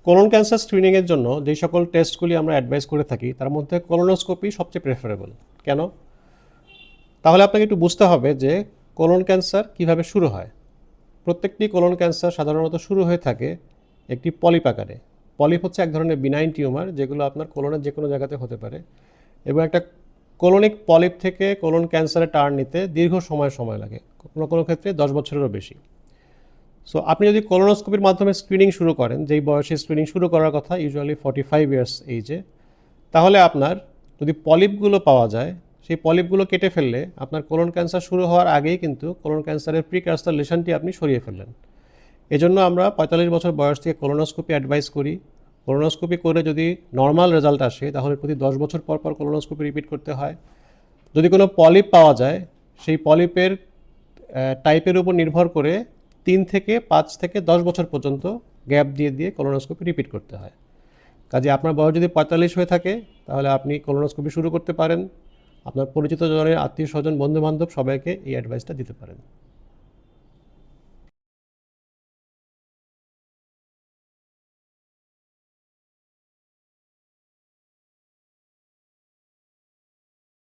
Colon cancer স্ক্রিনিংয়ের জন্য যে সকল টেস্টগুলি আমরা অ্যাডভাইস করে থাকি তার মধ্যে কোলোনোস্কোপি সবচেয়ে প্রেফারেবল। কেন? তাহলে আপনাকে একটু বুঝতে হবে যে কোলন ক্যান্সার কিভাবে শুরু হয়। প্রত্যেকটি কোলন ক্যান্সার সাধারণত শুরু হয়ে থাকে একটি পলিপ আকারে। পলিপ হচ্ছে এক ধরনের বিনাইন টিউমার যেগুলো আপনার কোলনের যে কোনো জায়গাতে হতে পারে, এবং একটা কোলনিক পলিপ থেকে কোলন ক্যান্সারে টার্ন নিতে দীর্ঘ সময় লাগে, কোনো কোনো ক্ষেত্রে 10 বছরেরও বেশি। সো আপনি যদি কোলোনোস্কোপির মাধ্যমে স্ক্রিনিং শুরু করেন, যেই বয়সে স্ক্রিনিং শুরু করার কথা ইউজুয়ালি 45 ইয়ার্স এইজে, তাহলে আপনার যদি পলিপগুলো পাওয়া যায়, সেই পলিপগুলো কেটে ফেললে আপনার কোলন ক্যান্সার শুরু হওয়ার আগেই কিন্তু কোলন ক্যান্সারের প্রিকারসার লেশনটি আপনি সরিয়ে ফেললেন। এজন্য আমরা 45 বছর বয়স থেকে কোলোনোস্কোপি অ্যাডভাইস করি। কোলোনোস্কোপি করে যদি নর্মাল রেজাল্ট আসে তাহলে প্রতি 10 বছর পর পর কোলোনোস্কোপি রিপিট করতে হয়। যদি কোনো পলিপ পাওয়া যায়, সেই পলিপের টাইপের উপর নির্ভর করে 3 থেকে 5 থেকে 10 বছর পর্যন্ত গ্যাপ দিয়ে কোলোনোস্কোপি রিপিট করতে হয়। কাজে আপনার বয়স যদি 45 হয়ে থাকে তাহলে আপনি কোলোনোস্কোপি শুরু করতে পারেন। আপনার পরিচিত জনের আত্মীয় স্বজন বন্ধুবান্ধব সবাইকে এই অ্যাডভাইসটা দিতে পারেন।